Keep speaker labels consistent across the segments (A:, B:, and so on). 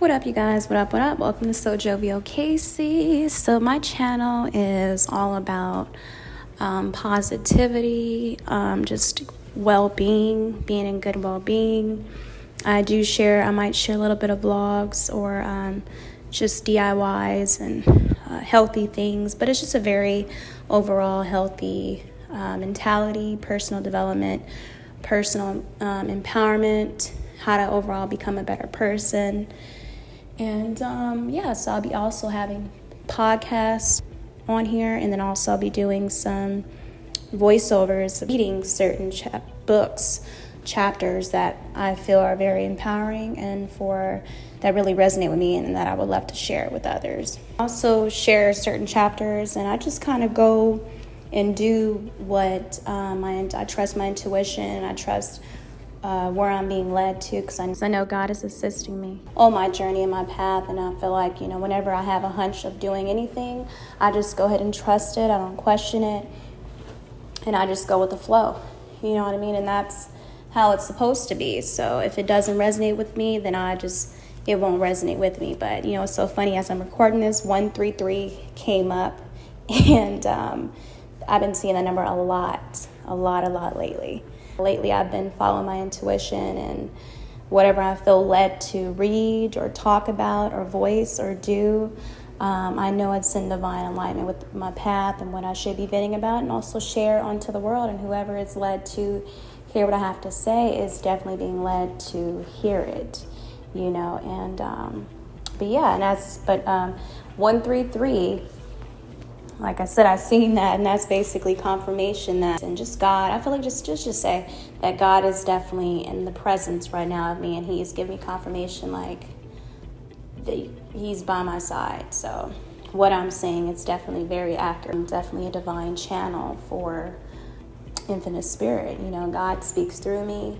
A: What up, you guys? What up? Welcome to So Jovial Caycee. So my channel is all about positivity, just well-being, being in good well-being. I might share a little bit of vlogs or just DIYs and healthy things, but it's just a very overall healthy mentality, personal development, personal empowerment, how to overall become a better person. And so I'll be also having podcasts on here, and then also I'll be doing some voiceovers, reading certain chapters that I feel are very empowering and that really resonate with me and that I would love to share with others. I also share certain chapters, and I just kind of go and do what I trust my intuition. I trust where I'm being led to, because I know God is assisting me on my journey and my path. And I feel like, whenever I have a hunch of doing anything, I just go ahead and trust it. I don't question it. And I just go with the flow. You know what I mean? And that's how it's supposed to be. So if it doesn't resonate with me, then it won't resonate with me. But, it's so funny. As I'm recording this, 133 came up. And I've been seeing that number a lot lately. Lately, I've been following my intuition, and whatever I feel led to read or talk about or voice or do, I know it's in divine alignment with my path and what I should be venting about, and also share onto the world. And whoever is led to hear what I have to say is definitely being led to hear it, And but 133. Like I said, I've seen that, and that's basically confirmation that, and just God, I feel like just say that God is definitely in the presence right now of me, and He's giving me confirmation, like, that He's by my side. So what I'm saying is definitely very accurate. I'm definitely a divine channel for infinite spirit. God speaks through me,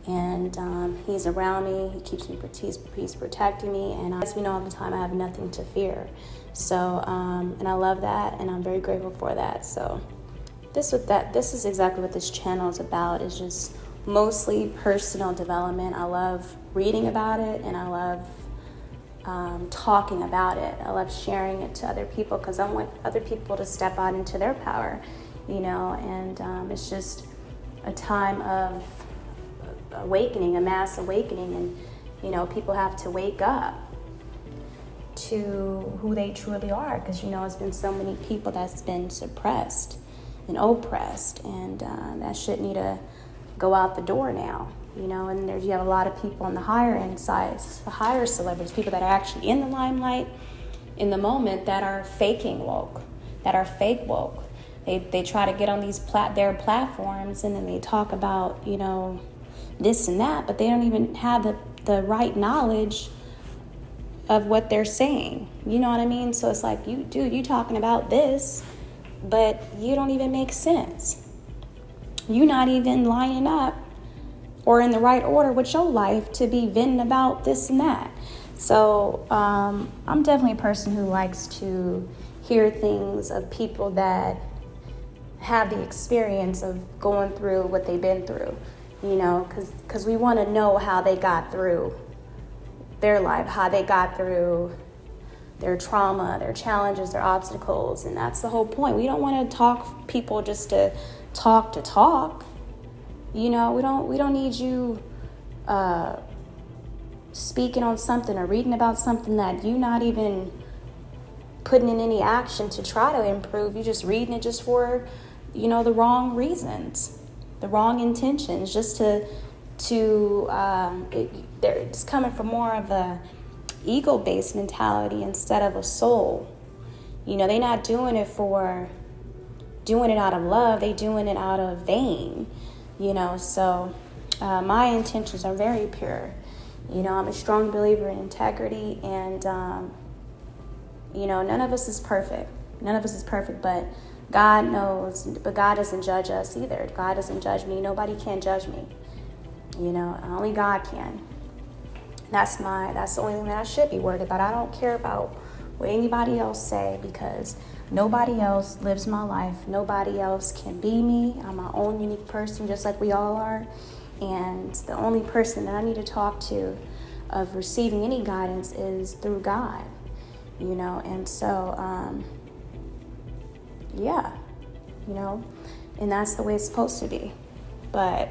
A: and He's around me. He keeps me, He's protecting me, and as we know all the time, I have nothing to fear. So, and I love that, and I'm very grateful for that. So this is exactly what this channel is about. It's just mostly personal development. I love reading about it, and I love talking about it. I love sharing it to other people, because I want other people to step out into their power, and it's just a time of awakening, a mass awakening, and people have to wake up to who they truly are, because it's been so many people that's been suppressed and oppressed, and that shit need to go out the door now, and you have a lot of people on the higher end sides, the higher celebrities, people that are actually in the limelight in the moment, that are faking woke, that are fake woke. They try to get on their platforms, and then they talk about this and that, but they don't even have the right knowledge of what they're saying. You know what I mean? So it's like, you talking about this, but you don't even make sense. You're not even lining up or in the right order with your life to be venting about this and that. So I'm definitely a person who likes to hear things of people that have the experience of going through what they've been through, because we want to know how they got through their life, how they got through their trauma, their challenges, their obstacles. And that's the whole point. We don't want to talk people just to talk. We don't need you speaking on something or reading about something that you're not even putting in any action to try to improve. You're just reading it just for the wrong reasons, the wrong intentions, just it's coming from more of a ego-based mentality instead of a soul. They're not doing it out of love. They doing it out of vain. So my intentions are very pure. I'm a strong believer in integrity, and none of us is perfect. But God knows. But God doesn't judge us either. God doesn't judge me. Nobody can judge me. Only God can. That's the only thing that I should be worried about. I don't care about what anybody else say, because nobody else lives my life. Nobody else can be me. I'm my own unique person, just like we all are. And the only person that I need to talk to of receiving any guidance is through God, you know. And so, yeah, you know, and that's the way it's supposed to be. But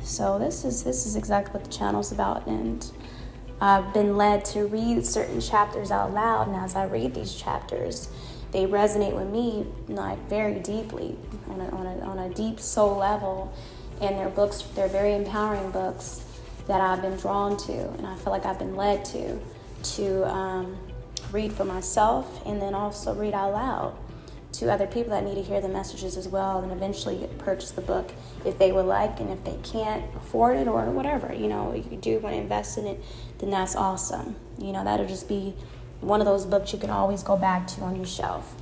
A: so this is exactly what the channel's about, and I've been led to read certain chapters out loud, and as I read these chapters, they resonate with me like very deeply on a deep soul level, and they're very empowering books that I've been drawn to, and I feel like I've been led to read for myself, and then also read out loud to other people that need to hear the messages as well, and eventually purchase the book if they would like, and if they can't afford it or whatever, you know, you do want to invest in it, then that's awesome. You know, that'll just be one of those books you can always go back to on your shelf,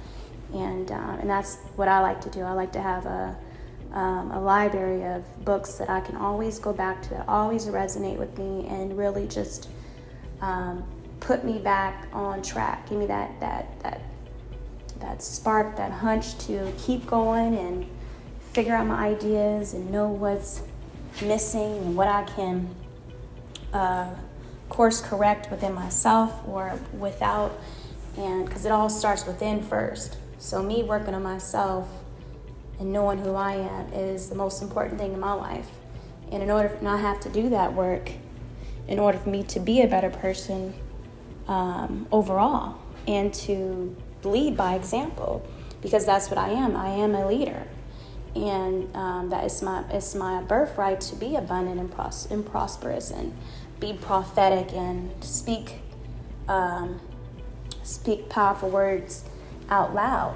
A: and that's what I like to do. I like to have a library of books that I can always go back to, that always resonate with me, and really just put me back on track. Give me that spark, that hunch to keep going and figure out my ideas and know what's missing and what I can course correct within myself or without, and because it all starts within first. So me working on myself and knowing who I am is the most important thing in my life. And in order for not have to do that work, in order for me to be a better person overall, and to lead by example, because that's what I am. I am a leader, and that is my birthright to be abundant and prosperous, and be prophetic, and speak powerful words out loud,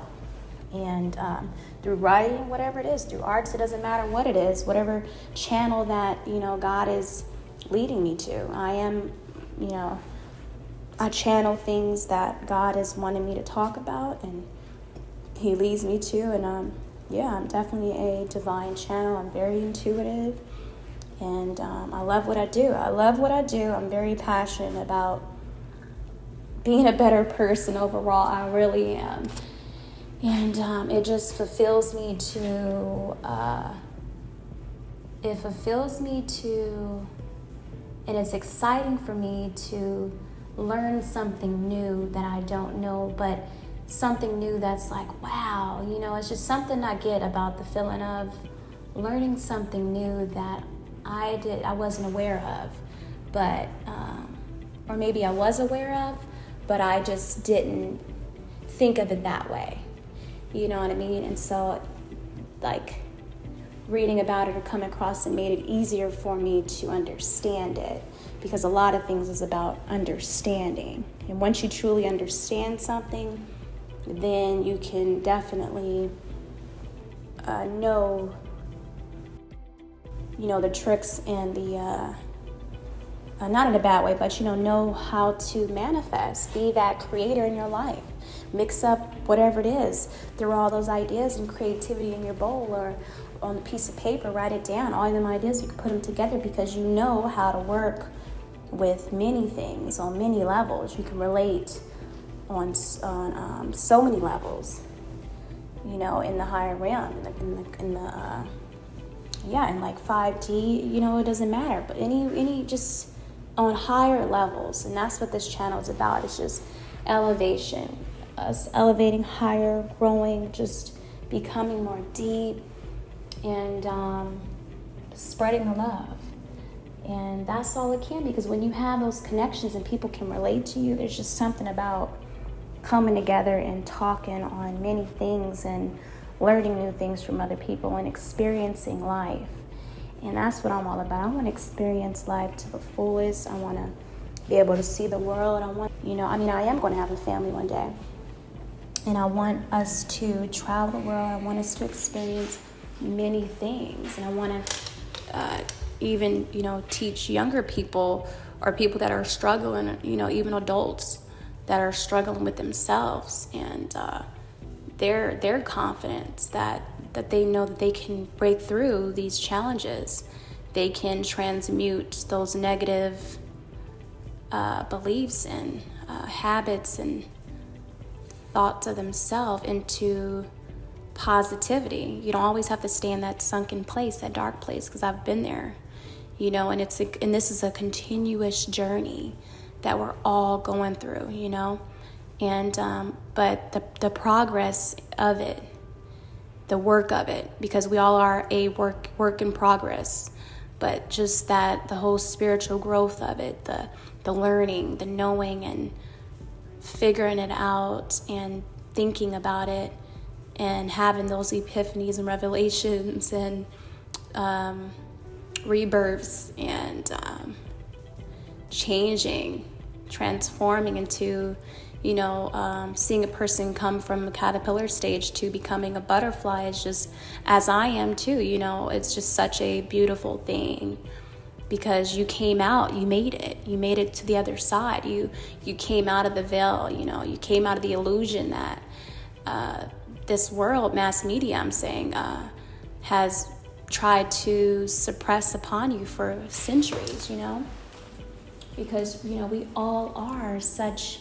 A: and through writing, whatever it is, through arts, it doesn't matter what it is, whatever channel that, you know, God is leading me to. I am, you know, I channel things that God is wanting me to talk about, and He leads me to, and I'm definitely a divine channel. I'm very intuitive, and I love what I do. I'm very passionate about being a better person overall. I really am, and it just fulfills me to. And it's exciting for me to learn something new that I don't know, but something new that's like, wow, you know, it's just something I get about the feeling of learning something new that I wasn't aware of, but or maybe I was aware of, but I just didn't think of it that way, you know what I mean? And so, like, reading about it or coming across it made it easier for me to understand it, because a lot of things is about understanding. And once you truly understand something, then you can definitely know, you know, the tricks and the, not in a bad way, but, you know how to manifest, be that creator in your life. Mix up whatever it is, throw all those ideas and creativity in your bowl or on a piece of paper, write it down. All of them ideas, you can put them together, because you know how to work with many things on many levels. You can relate on so many levels, you know, in the higher realm, in like 5D, you know, it doesn't matter, but any just on higher levels. And that's what this channel is about. It's just elevation, us elevating higher, growing, just becoming more deep, and spreading the love. And that's all it can, because when you have those connections and people can relate to you, there's just something about coming together and talking on many things and learning new things from other people and experiencing life. And that's what I'm all about. I want to experience life to the fullest. I want to be able to see the world. I am going to have a family one day. And I want us to travel the world. I want us to experience many things. And I want to even, you know, teach younger people or people that are struggling, you know, even adults that are struggling with themselves and their confidence that they know that they can break through these challenges. They can transmute those negative beliefs and habits and thoughts of themselves into positivity. You don't always have to stay in that sunken place, that dark place, because I've been there, you know, and this is a continuous journey that we're all going through, you know, and but the progress of it, the work of it, because we all are a work in progress, but just that the whole spiritual growth of it, the learning, the knowing, and figuring it out, and thinking about it, and having those epiphanies and revelations and rebirths, and changing, transforming into, you know, seeing a person come from a caterpillar stage to becoming a butterfly is just, as I am too, you know, it's just such a beautiful thing, because you came out, you made it to the other side. You came out of the veil, you know, you came out of the illusion that this world, mass media, I'm saying, has tried to suppress upon you for centuries, you know, because, you know, we all are such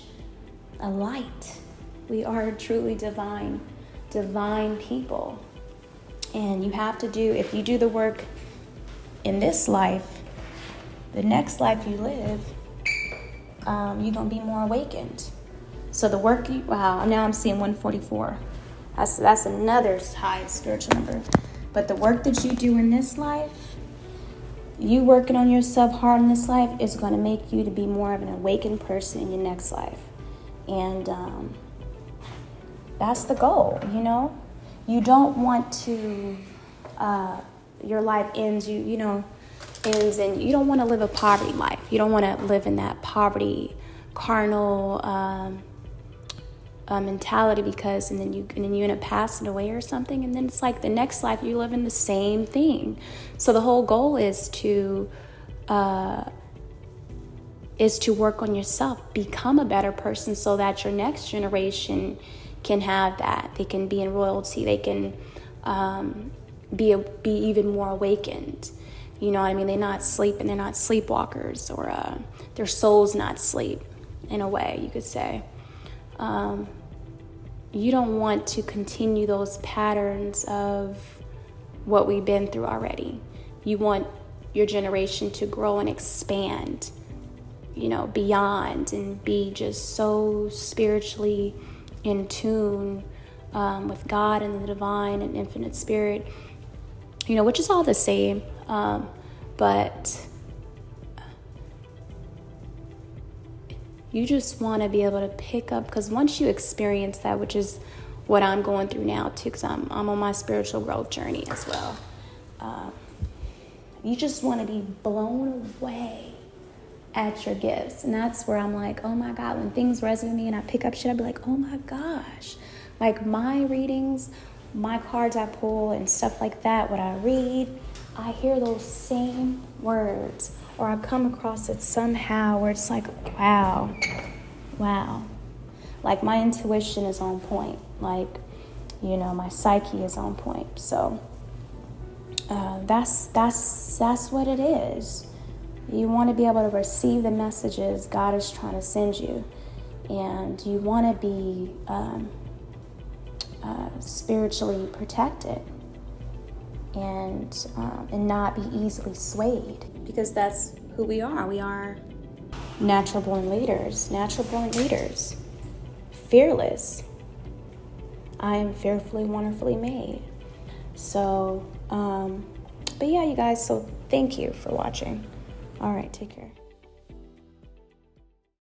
A: a light. We are truly divine people. And you have to do, if you do the work in this life, the next life you live, you're going to be more awakened. So the work wow, now I'm seeing 144. That's another high spiritual number. But the work that you do in this life, you working on yourself hard in this life, is going to make you to be more of an awakened person in your next life. And that's the goal, you know. You don't want to, your life ends, ends, and you don't want to live a poverty life. You don't want to live in that poverty, carnal mentality, because and then you end up passing away or something, and then it's like the next life you live in the same thing. So the whole goal is to work on yourself, become a better person, so that your next generation can have that. They can be in royalty. They can be even more awakened. You know what I mean? They're not sleeping. They're not sleepwalkers, or their souls not sleep, in a way, you could say. You don't want to continue those patterns of what we've been through already. You want your generation to grow and expand, you know, beyond, and be just so spiritually in tune with God and the divine and infinite spirit, you know, which is all the same, but you just want to be able to pick up, because once you experience that, which is what I'm going through now too, because I'm on my spiritual growth journey as well, you just want to be blown away at your gifts. And that's where I'm like, oh my God, when things resonate with me and I pick up shit, I'd be like, oh my gosh, like my readings, my cards I pull and stuff like that, what I read, I hear those same words, or I come across it somehow where it's like, wow. Like my intuition is on point. Like, you know, my psyche is on point. So that's what it is. You want to be able to receive the messages God is trying to send you, and you want to be spiritually protected, and not be easily swayed, because that's who we are. We are natural born leaders, fearless. I am fearfully, wonderfully made. So, but yeah, you guys, so thank you for watching. All right, take care.